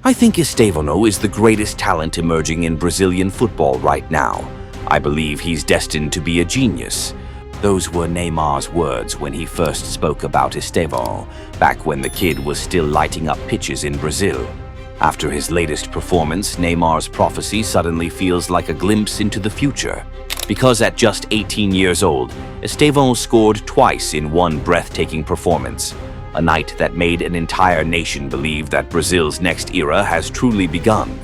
I think Estevão is the greatest talent emerging in Brazilian football right now. I believe he's destined to be a genius. Those were Neymar's words when he first spoke about Estevão, back when the kid was still lighting up pitches in Brazil. After his latest performance, Neymar's prophecy suddenly feels like a glimpse into the future. Because at just 18 years old, Estevão scored twice in one breathtaking performance, a night that made an entire nation believe that Brazil's next era has truly begun.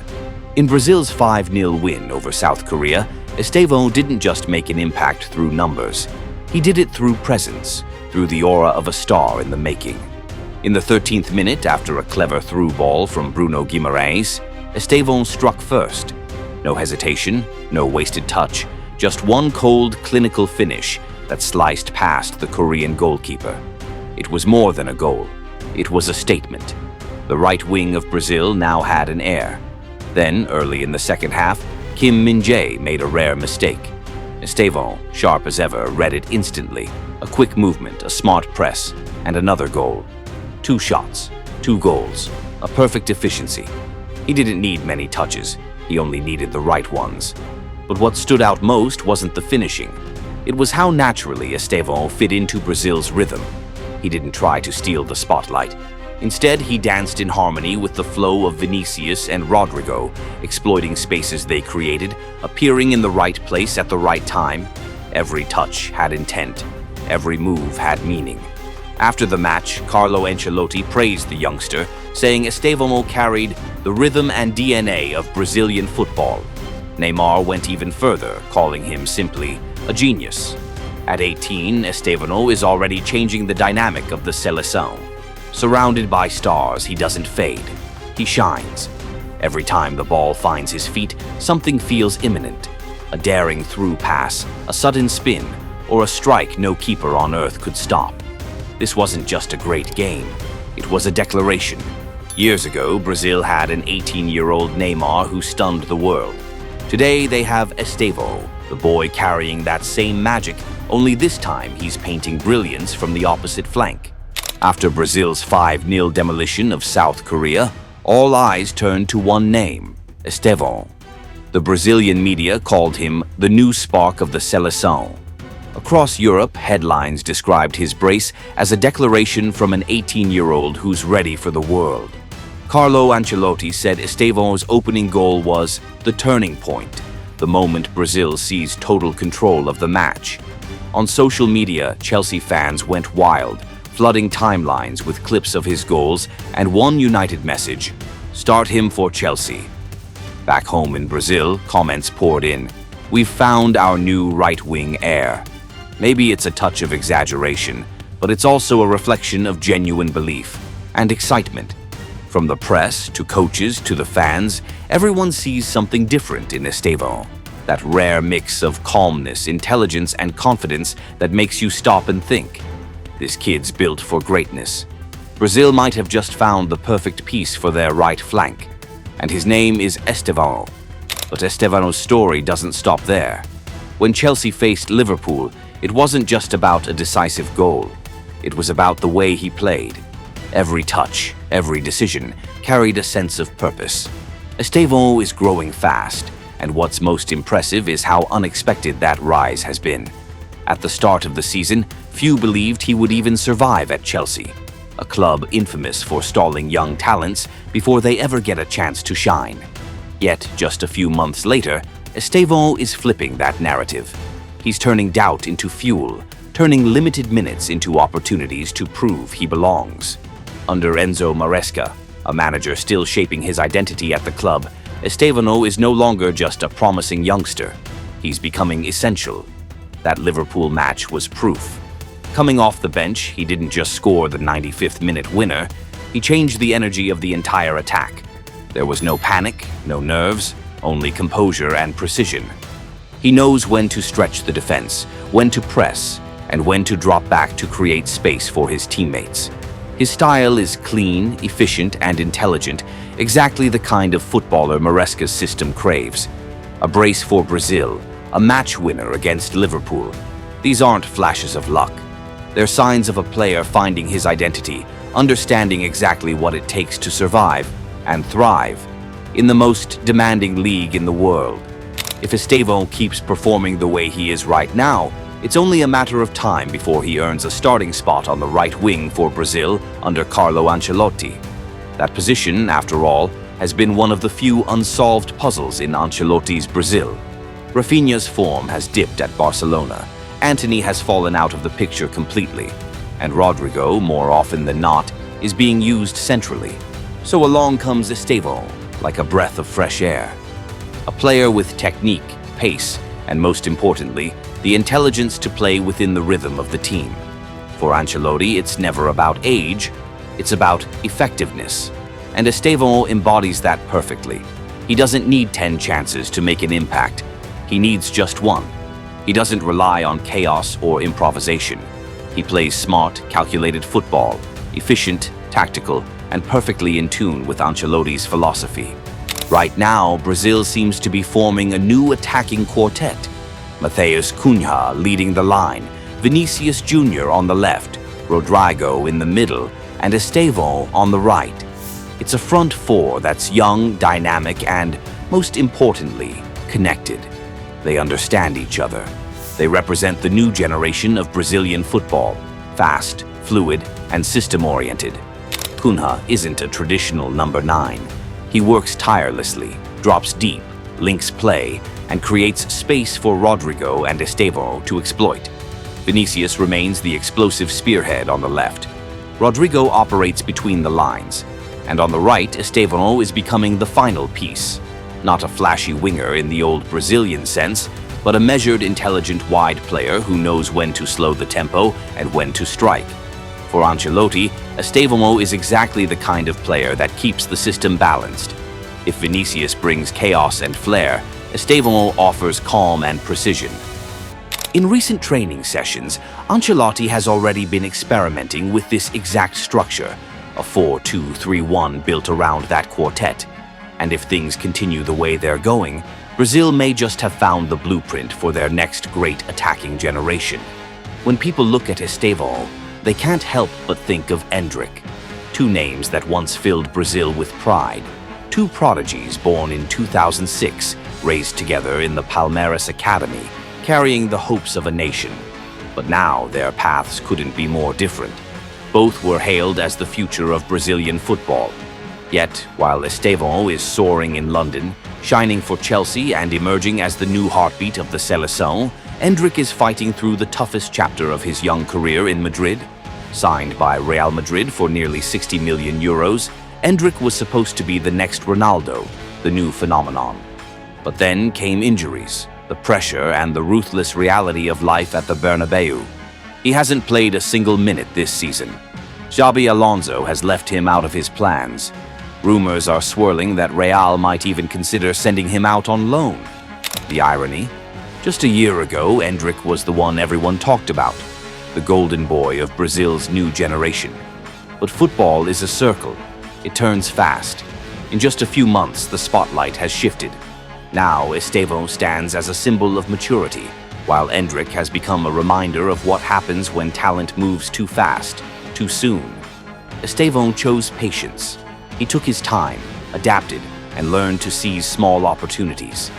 In Brazil's 5-0 win over South Korea, Estevão didn't just make an impact through numbers. He did it through presence, through the aura of a star in the making. In the 13th minute, after a clever through ball from Bruno Guimarães, Estevão struck first. No hesitation, no wasted touch, just one cold, clinical finish that sliced past the Korean goalkeeper. It was more than a goal. It was a statement. The right wing of Brazil now had an heir. Then, early in the second half, Kim Min-jae made a rare mistake. Estevão, sharp as ever, read it instantly. A quick movement, a smart press, and another goal. 2 shots, 2 goals, a perfect efficiency. He didn't need many touches, he only needed the right ones. But what stood out most wasn't the finishing. It was how naturally Estevão fit into Brazil's rhythm. He didn't try to steal the spotlight. Instead, he danced in harmony with the flow of Vinicius and Rodrigo, exploiting spaces they created, appearing in the right place at the right time. Every touch had intent. Every move had meaning. After the match, Carlo Ancelotti praised the youngster, saying Estevão carried the rhythm and DNA of Brazilian football. Neymar went even further, calling him simply a genius. At 18, Estevão is already changing the dynamic of the seleção. Surrounded by stars, he doesn't fade. He shines. Every time the ball finds his feet, something feels imminent. A daring through pass, a sudden spin, or a strike no keeper on earth could stop. This wasn't just a great game. It was a declaration. Years ago, Brazil had an 18-year-old Neymar who stunned the world. Today, they have Estevão, the boy carrying that same magic, only this time he's painting brilliance from the opposite flank. After Brazil's 5-0 demolition of South Korea, all eyes turned to one name, Estevão. The Brazilian media called him the new spark of the seleção. Across Europe, headlines described his brace as a declaration from an 18-year-old who's ready for the world. Carlo Ancelotti said Estevão's opening goal was the turning point, the moment Brazil seized total control of the match. On social media, Chelsea fans went wild, flooding timelines with clips of his goals and one united message: start him for Chelsea. Back home in Brazil, comments poured in. We've found our new right-wing heir. Maybe it's a touch of exaggeration, but it's also a reflection of genuine belief and excitement. From the press to coaches to the fans, everyone sees something different in Estevão. That rare mix of calmness, intelligence, and confidence that makes you stop and think. This kid's built for greatness. Brazil might have just found the perfect piece for their right flank. And his name is Estevão. But Estevão's story doesn't stop there. When Chelsea faced Liverpool, it wasn't just about a decisive goal. It was about the way he played. Every touch, every decision carried a sense of purpose. Estevão is growing fast, and what's most impressive is how unexpected that rise has been. At the start of the season, few believed he would even survive at Chelsea, a club infamous for stalling young talents before they ever get a chance to shine. Yet, just a few months later, Estevão is flipping that narrative. He's turning doubt into fuel, turning limited minutes into opportunities to prove he belongs. Under Enzo Maresca, a manager still shaping his identity at the club, Estevão is no longer just a promising youngster. He's becoming essential. That Liverpool match was proof. Coming off the bench, he didn't just score the 95th minute winner, he changed the energy of the entire attack. There was no panic, no nerves, only composure and precision. He knows when to stretch the defense, when to press, and when to drop back to create space for his teammates. His style is clean, efficient, and intelligent, exactly the kind of footballer Maresca's system craves. A brace for Brazil, a match winner against Liverpool. These aren't flashes of luck. They're signs of a player finding his identity, understanding exactly what it takes to survive, and thrive in the most demanding league in the world. If Estevão keeps performing the way he is right now, it's only a matter of time before he earns a starting spot on the right wing for Brazil under Carlo Ancelotti. That position, after all, has been one of the few unsolved puzzles in Ancelotti's Brazil. Rafinha's form has dipped at Barcelona, Antony has fallen out of the picture completely, and Rodrigo, more often than not, is being used centrally. So along comes Estevão, like a breath of fresh air. A player with technique, pace, and most importantly, the intelligence to play within the rhythm of the team. For Ancelotti, it's never about age, it's about effectiveness. And Estevão embodies that perfectly. He doesn't need 10 chances to make an impact. He needs just one. He doesn't rely on chaos or improvisation. He plays smart, calculated football, efficient, tactical, and perfectly in tune with Ancelotti's philosophy. Right now, Brazil seems to be forming a new attacking quartet. Matheus Cunha leading the line, Vinicius Jr. on the left, Rodrigo in the middle, and Estevão on the right. It's a front four that's young, dynamic, and, most importantly, connected. They understand each other. They represent the new generation of Brazilian football, fast, fluid, and system-oriented. Cunha isn't a traditional number 9. He works tirelessly, drops deep, links play, and creates space for Rodrigo and Estevão to exploit. Vinicius remains the explosive spearhead on the left. Rodrigo operates between the lines. And on the right, Estevão is becoming the final piece. Not a flashy winger in the old Brazilian sense, but a measured, intelligent wide player who knows when to slow the tempo and when to strike. For Ancelotti, Estevão is exactly the kind of player that keeps the system balanced. If Vinicius brings chaos and flair, Estevão offers calm and precision. In recent training sessions, Ancelotti has already been experimenting with this exact structure, a 4-2-3-1 built around that quartet. And if things continue the way they're going, Brazil may just have found the blueprint for their next great attacking generation. When people look at Estevão, they can't help but think of Endrick, two names that once filled Brazil with pride. Two prodigies born in 2006, raised together in the Palmeiras Academy, carrying the hopes of a nation. But now their paths couldn't be more different. Both were hailed as the future of Brazilian football. Yet, while Estevão is soaring in London, shining for Chelsea and emerging as the new heartbeat of the Seleção, Endrick is fighting through the toughest chapter of his young career in Madrid. Signed by Real Madrid for nearly 60 million euros, Endrick was supposed to be the next Ronaldo, the new phenomenon. But then came injuries, the pressure and the ruthless reality of life at the Bernabeu. He hasn't played a single minute this season. Xabi Alonso has left him out of his plans. Rumors are swirling that Real might even consider sending him out on loan. The irony? Just a year ago, Endrick was the one everyone talked about, the golden boy of Brazil's new generation. But football is a circle. It turns fast. In just a few months, the spotlight has shifted. Now, Estevão stands as a symbol of maturity, while Endrick has become a reminder of what happens when talent moves too fast, too soon. Estevão chose patience. He took his time, adapted, and learned to seize small opportunities.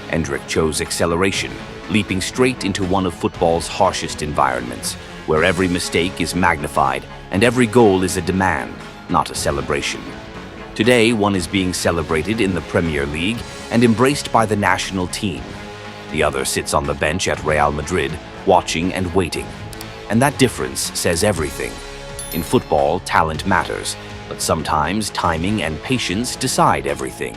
Endrick chose acceleration, leaping straight into one of football's harshest environments, where every mistake is magnified and every goal is a demand, not a celebration. Today, one is being celebrated in the Premier League and embraced by the national team. The other sits on the bench at Real Madrid, watching and waiting. And that difference says everything. In football, talent matters, but sometimes timing and patience decide everything.